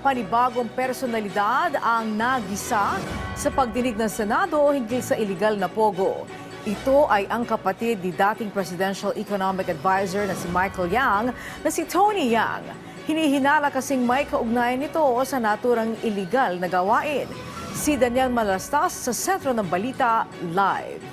panibagong personalidad ang nagisa sa pagdinig ng Senado hinggil sa iligal na pogo. Ito ay ang kapatid ni dating Presidential Economic Advisor na si Michael Yang na si Tony Yang. Hinihinala kasing may kaugnayan nito sa naturang iligal na gawain. Si Daniel Malastas sa sentro ng balita live.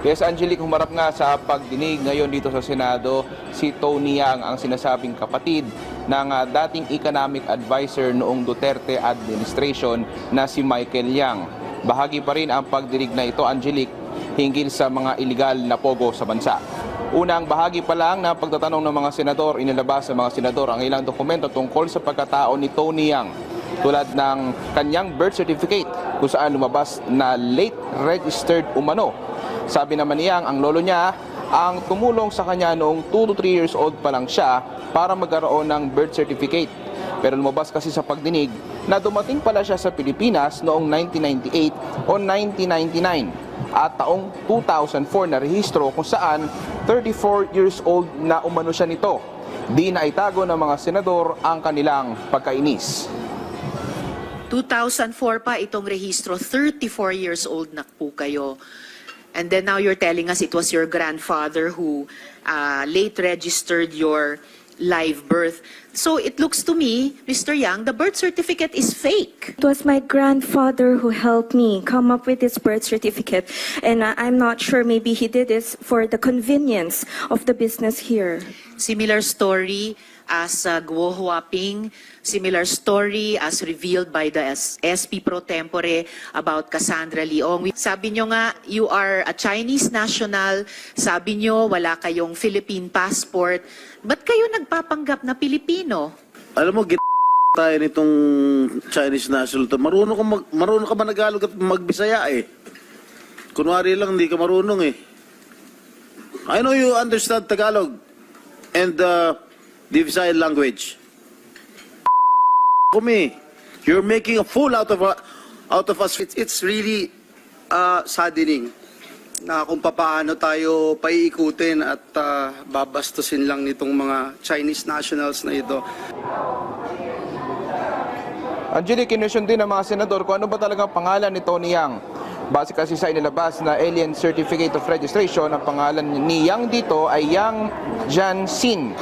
Yes, Angelique, humarap nga sa pagdinig ngayon dito sa Senado si Tony Yang, ang sinasabing kapatid ng dating economic advisor noong Duterte administration na si Michael Yang. Bahagi pa rin ang pagdinig na ito, Angelique, hinggil sa mga iligal na pogo sa bansa. Unang bahagi pa lang ng pagtatanong ng mga senador, inilabas sa mga senador ang ilang dokumento tungkol sa pagkatao ni Tony Yang, tulad ng kanyang birth certificate kung saan lumabas na late registered umano. Sabi naman niya, ang lolo niya ang tumulong sa kanya noong 2 to 3 years old pa lang siya para magkaroon ng birth certificate. Pero lumabas kasi sa pagdinig na dumating pala siya sa Pilipinas noong 1998 o 1999 at taong 2004 na rehistro kung saan 34 years old na umano siya nito. Di na itago ng mga senador ang kanilang pagkainis. 2004 pa itong rehistro, 34 years old na po kayo. And then now you're telling us it was your grandfather who late registered your live birth. So it looks to me, Mr. Yang, the birth certificate is fake. It was my grandfather who helped me come up with this birth certificate. And I'm not sure, maybe he did this for the convenience of the business here. Similar story as Guo Huaping, similar story as revealed by the SP pro tempore about Cassandra Leong. Sabi nyo nga, you are a Chinese national, sabi nyo wala kayong Philippine passport. Ba't kayo nagpapanggap na Pilipino? Alam mo, tayo nitong Chinese national to. Marunong ka ba Tagalog at magbisaya eh? Kunwari lang, hindi ka marunong eh. I know you understand Tagalog and the Visayan language. Kumi, you're making a fool out of us. It's really saddening na kung paano tayo paiikutin at babastusin lang nitong mga Chinese nationals na ito. Angelique, kinwestiyon din ng mga senador kung ano ba talagang pangalan ni Tony Yang. Base kasi sa inilabas na Alien Certificate of Registration, ang pangalan ni Yang dito ay Yang Jianxin.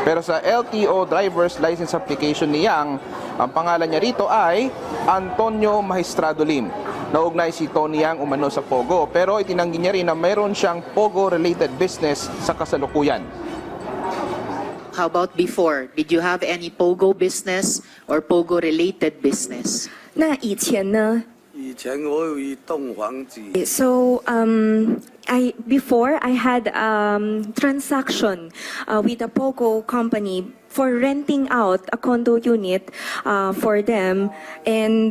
Pero sa LTO Driver's License Application ni Yang, ang pangalan niya rito ay Antonio Magistrado Lim. Naugnay si Tony Yang umano sa Pogo, pero itinanggi niya rin na mayroon siyang Pogo-related business sa kasalukuyan. How about before? Did you have any Pogo business or Pogo-related business? 那以前呢？ 以前我有一栋房子。 So, before I had transaction with a POGO company for renting out a condo unit for them, and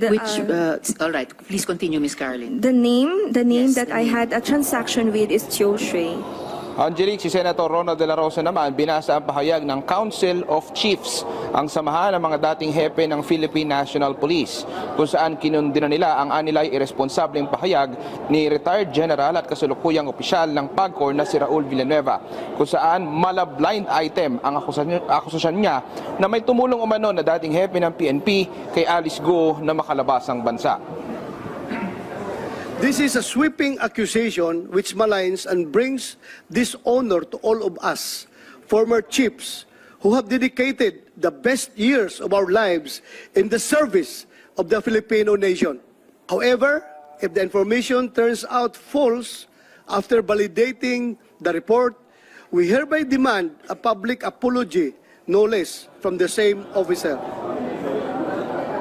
All right, please continue, Miss Caroline. the name Yes, that the I name. had a transaction with is Chiu Shui. Angelique, si Senator Ronald De La Rosa naman binasa ang pahayag ng Council of Chiefs, ang samahan ng mga dating hepe ng Philippine National Police, kung saan kinundina nila ang anilay irresponsableng pahayag ni retired general at kasalukuyang opisyal ng PAGCOR na si Raul Villanueva, kung saan mala-blind item ang akusasyon niya na may tumulong umano na dating hepe ng PNP kay Alice Go na makalabas ang bansa. This is a sweeping accusation which maligns and brings dishonor to all of us, former chiefs, who have dedicated the best years of our lives in the service of the Filipino nation. However, if the information turns out false after validating the report, we hereby demand a public apology, no less, from the same officer.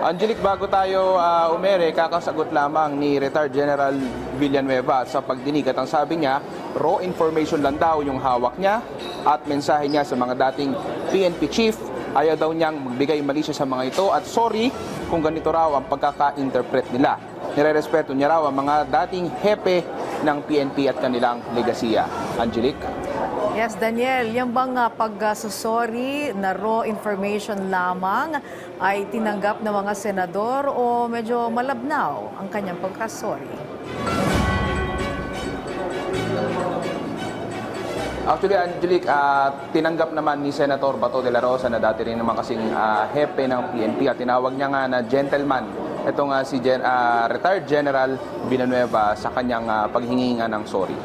Angelique, bago tayo umere, kakasagot lamang ni retired General Villanueva sa pagdinig at ang sabi niya, raw information lang daw yung hawak niya at mensahe niya sa mga dating PNP chief. Ayaw daw niyang magbigay mali siya sa mga ito at sorry kung ganito raw ang pagkaka-interpret nila. Nirerespeto niya raw ang mga dating hepe ng PNP at kanilang legasiya. Angelique? Yes, Daniel, yung bang pag-sorry na raw information lamang ay tinanggap ng mga senador o medyo malabnaw ang kanyang pagka-sorry? Actually, Angelique, tinanggap naman ni Senator Bato de la Rosa na dati rin naman kasing hepe ng PNP at tinawag niya nga na gentleman. Ito nga si retired General Villanueva sa kanyang paghingi nga ng sorry.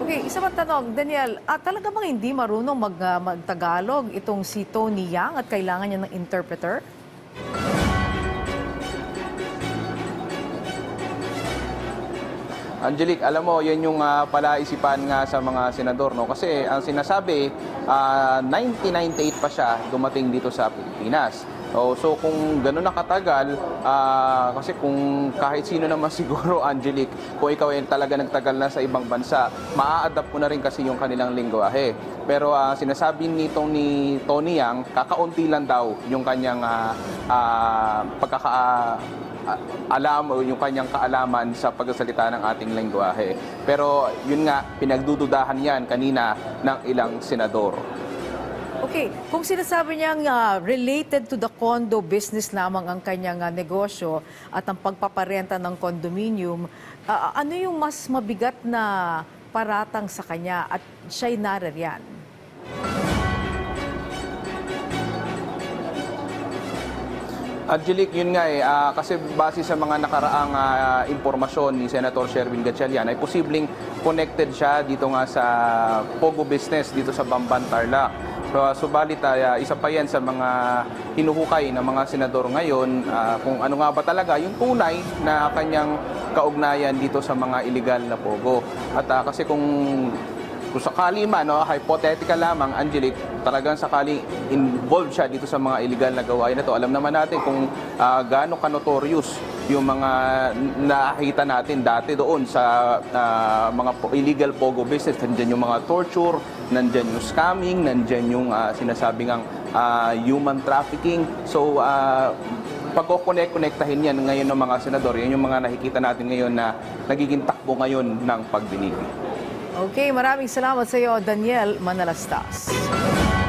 Okay, isa pang tanong, Daniel, talaga bang hindi marunong magtagalog itong si Tony Yang at kailangan niya ng interpreter? Angelique, alam mo, yan yung palaisipan nga sa mga senador, no? Kasi ang sinasabi, 1998 pa siya dumating dito sa Pilipinas. So kung gano'n na katagal, kasi kung kahit sino naman siguro, Angelique, kung ikaw ay talaga nagtagal na sa ibang bansa, maa-adapt mo na rin kasi yung kanilang lingwahe. Pero sinasabi ni Tony Yang, kakaunti lang daw yung kanyang alam o yung kanyang kaalaman sa pagsasalita ng ating lengguwahe. Pero yun nga, pinagdududahan yan kanina ng ilang senador. Okay, kung sinasabi niyang related to the condo business lamang ang kanyang negosyo at ang pagpaparenta ng condominium, ano yung mas mabigat na paratang sa kanya at siya'y naririyan? Angelique, yun nga kasi base sa mga nakaraang impormasyon ni Senator Sherwin Gatchalian ay posibleng connected siya dito nga sa Pogo business dito sa Bamban, Tarlac. Subalit isa pa yan sa mga hinuhukay ng mga senador ngayon kung ano nga ba talaga yung tunay na kanyang kaugnayan dito sa mga illegal na Pogo. At kasi kung sakali man, hypothetical lamang, Angelique, talagang sakali involved siya dito sa mga illegal na gawain na to. Alam naman natin kung gaano ka-notorious yung mga nakita natin dati doon sa mga illegal Pogo business. Nandiyan yung mga torture, nandiyan yung scamming, nandiyan yung sinasabing human trafficking. So, pag-connect-connectahin yan ngayon ng mga senador, yan yung mga nakikita natin ngayon na nagiging takbo ngayon ng pagdinig. Okay, maraming salamat sa iyo, Daniel Manalastas.